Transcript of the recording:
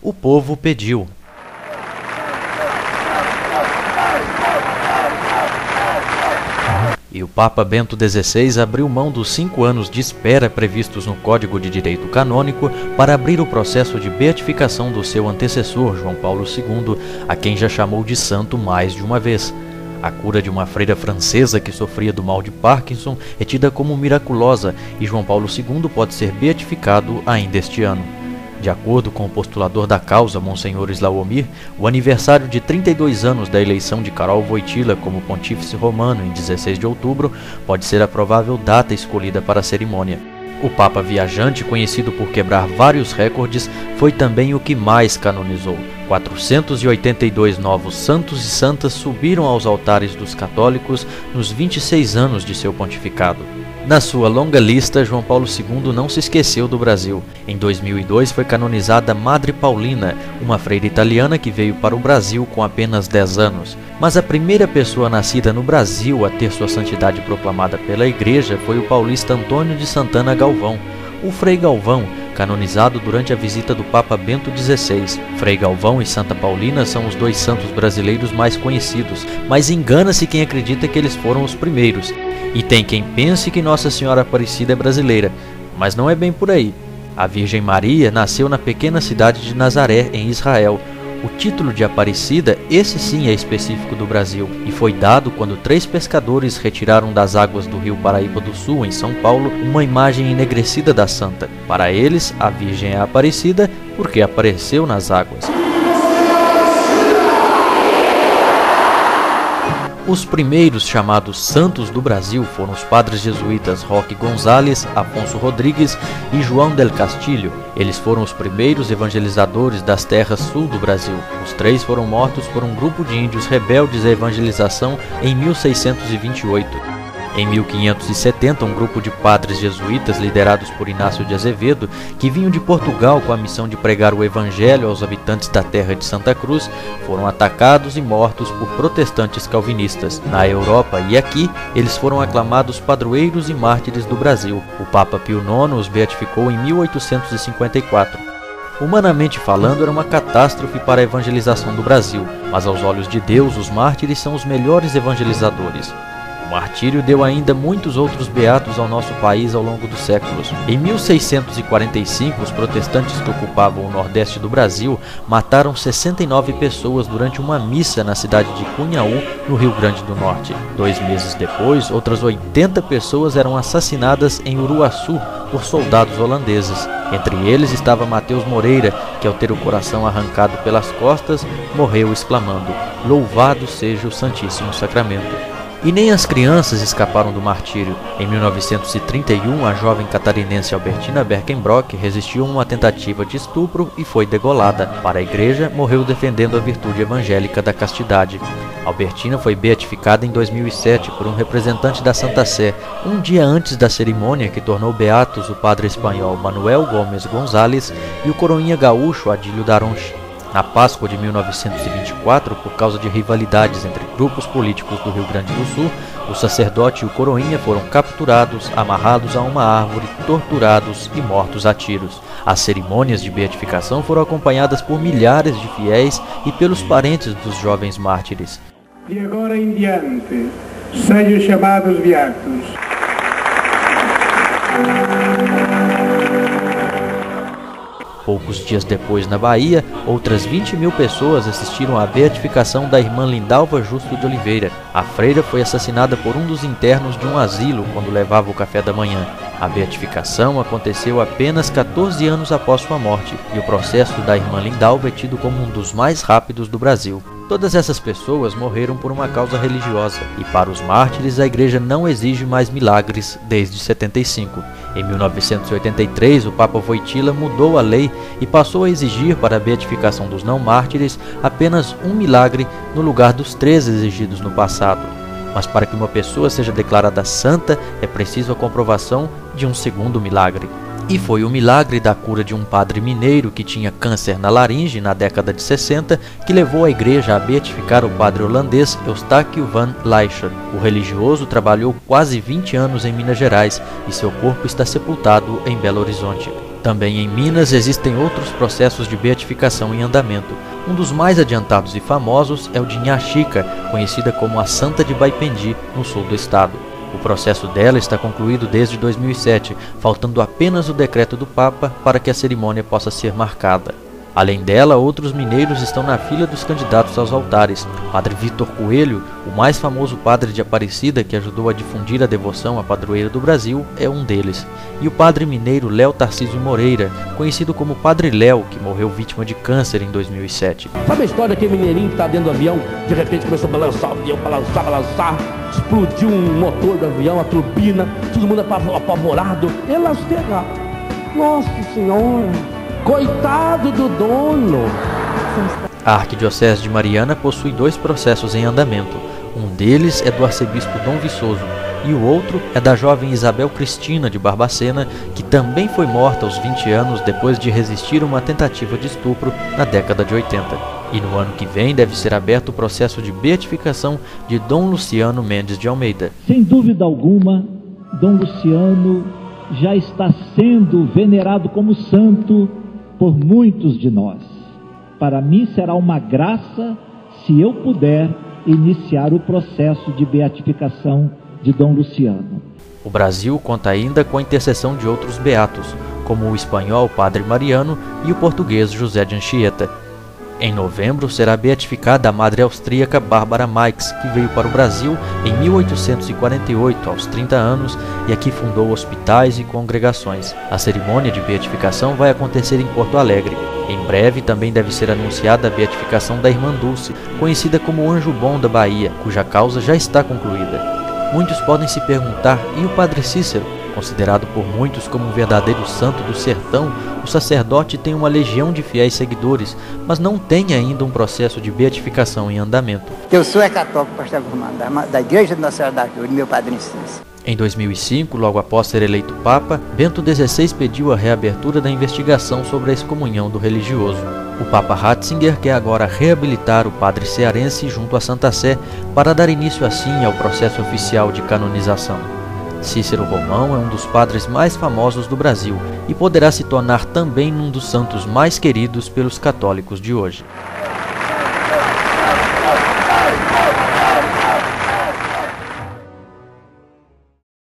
o povo pediu. E o Papa Bento XVI abriu mão dos 5 anos de espera previstos no Código de Direito Canônico para abrir o processo de beatificação do seu antecessor, João Paulo II, a quem já chamou de santo mais de uma vez. A cura de uma freira francesa que sofria do mal de Parkinson é tida como miraculosa e João Paulo II pode ser beatificado ainda este ano. De acordo com o postulador da causa, Monsenhor Slawomir, o aniversário de 32 anos da eleição de Karol Wojtyła como pontífice romano em 16 de outubro pode ser a provável data escolhida para a cerimônia. O Papa viajante, conhecido por quebrar vários recordes, foi também o que mais canonizou. 482 novos santos e santas subiram aos altares dos católicos nos 26 anos de seu pontificado. Na sua longa lista, João Paulo II não se esqueceu do Brasil. Em 2002 foi canonizada Madre Paulina, uma freira italiana que veio para o Brasil com apenas 10 anos. Mas a primeira pessoa nascida no Brasil a ter sua santidade proclamada pela Igreja foi o paulista Antônio de Santana Galvão, o Frei Galvão, canonizado durante a visita do Papa Bento XVI. Frei Galvão e Santa Paulina são os dois santos brasileiros mais conhecidos, mas engana-se quem acredita que eles foram os primeiros. E tem quem pense que Nossa Senhora Aparecida é brasileira, mas não é bem por aí. A Virgem Maria nasceu na pequena cidade de Nazaré, em Israel. O título de Aparecida, esse sim é específico do Brasil, e foi dado quando 3 pescadores retiraram das águas do rio Paraíba do Sul, em São Paulo, uma imagem enegrecida da santa. Para eles, a Virgem é Aparecida porque apareceu nas águas. Os primeiros chamados santos do Brasil foram os padres jesuítas Roque Gonzalez, Afonso Rodrigues e João del Castilho. Eles foram os primeiros evangelizadores das terras sul do Brasil. Os 3 foram mortos por um grupo de índios rebeldes à evangelização em 1628. Em 1570, um grupo de padres jesuítas liderados por Inácio de Azevedo, que vinham de Portugal com a missão de pregar o evangelho aos habitantes da terra de Santa Cruz, foram atacados e mortos por protestantes calvinistas. Na Europa e aqui, eles foram aclamados padroeiros e mártires do Brasil. O Papa Pio IX os beatificou em 1854. Humanamente falando, era uma catástrofe para a evangelização do Brasil, mas aos olhos de Deus, os mártires são os melhores evangelizadores. O martírio deu ainda muitos outros beatos ao nosso país ao longo dos séculos. Em 1645, os protestantes que ocupavam o nordeste do Brasil mataram 69 pessoas durante uma missa na cidade de Cunhaú, no Rio Grande do Norte. 2 meses depois, outras 80 pessoas eram assassinadas em Uruaçu por soldados holandeses. Entre eles estava Mateus Moreira, que ao ter o coração arrancado pelas costas, morreu exclamando: "Louvado seja o Santíssimo Sacramento". E nem as crianças escaparam do martírio. Em 1931, a jovem catarinense Albertina Berkenbrock resistiu a uma tentativa de estupro e foi degolada. Para a igreja, morreu defendendo a virtude evangélica da castidade. Albertina foi beatificada em 2007 por um representante da Santa Sé, um dia antes da cerimônia que tornou beatos o padre espanhol Manuel Gomes González e o coroinha gaúcho Adílio Daronchi. Na Páscoa de 1924, por causa de rivalidades entre grupos políticos do Rio Grande do Sul, o sacerdote e o coroinha foram capturados, amarrados a uma árvore, torturados e mortos a tiros. As cerimônias de beatificação foram acompanhadas por milhares de fiéis e pelos parentes dos jovens mártires. De agora em diante, sejam chamados beatos. Poucos dias depois, na Bahia, outras 20.000 pessoas assistiram à beatificação da irmã Lindalva Justo de Oliveira. A freira foi assassinada por um dos internos de um asilo quando levava o café da manhã. A beatificação aconteceu apenas 14 anos após sua morte, e o processo da irmã Lindalva é tido como um dos mais rápidos do Brasil. Todas essas pessoas morreram por uma causa religiosa, e para os mártires a igreja não exige mais milagres desde 75. Em 1983, o Papa Wojtyła mudou a lei e passou a exigir para a beatificação dos não-mártires apenas um milagre no lugar dos 3 exigidos no passado. Mas para que uma pessoa seja declarada santa, é preciso a comprovação de um segundo milagre. E foi o milagre da cura de um padre mineiro que tinha câncer na laringe na década de 60 que levou a igreja a beatificar o padre holandês Eustáquio van Leichem. O religioso trabalhou quase 20 anos em Minas Gerais e seu corpo está sepultado em Belo Horizonte. Também em Minas existem outros processos de beatificação em andamento. Um dos mais adiantados e famosos é o de Nhá Xica, conhecida como a Santa de Baipendi, no sul do estado. O processo dela está concluído desde 2007, faltando apenas o decreto do Papa para que a cerimônia possa ser marcada. Além dela, outros mineiros estão na fila dos candidatos aos altares. Padre Vitor Coelho, o mais famoso padre de Aparecida que ajudou a difundir a devoção à padroeira do Brasil, é um deles. E o padre mineiro Léo Tarcísio Moreira, conhecido como Padre Léo, que morreu vítima de câncer em 2007. Sabe a história daquele mineirinho que está dentro do avião, de repente começou a balançar o avião, balançar, explodiu um motor do avião, a turbina, todo mundo apavorado, ele lasteira. Nossa Senhora! Coitado do dono! A Arquidiocese de Mariana possui 2 processos em andamento. Um deles é do arcebispo Dom Viçoso e o outro é da jovem Isabel Cristina de Barbacena, que também foi morta aos 20 anos depois de resistir a uma tentativa de estupro na década de 80. E no ano que vem deve ser aberto o processo de beatificação de Dom Luciano Mendes de Almeida. Sem dúvida alguma, Dom Luciano já está sendo venerado como santo por muitos de nós. Para mim será uma graça se eu puder iniciar o processo de beatificação de Dom Luciano. O Brasil conta ainda com a intercessão de outros beatos, como o espanhol Padre Mariano e o português José de Anchieta. Em novembro será beatificada a madre austríaca Bárbara Marx, que veio para o Brasil em 1848, aos 30 anos, e aqui fundou hospitais e congregações. A cerimônia de beatificação vai acontecer em Porto Alegre. Em breve também deve ser anunciada a beatificação da Irmã Dulce, conhecida como Anjo Bom da Bahia, cuja causa já está concluída. Muitos podem se perguntar, e o Padre Cícero? Considerado por muitos como um verdadeiro santo do sertão, o sacerdote tem uma legião de fiéis seguidores, mas não tem ainda um processo de beatificação em andamento. Eu sou católico, pastor formado da Igreja de Nossa Senhora da Cruz, meu padrinho Cícero. Em 2005, logo após ser eleito Papa, Bento XVI pediu a reabertura da investigação sobre a excomunhão do religioso. O Papa Ratzinger quer agora reabilitar o padre cearense junto à Santa Sé para dar início assim ao processo oficial de canonização. Cícero Romão é um dos padres mais famosos do Brasil e poderá se tornar também um dos santos mais queridos pelos católicos de hoje.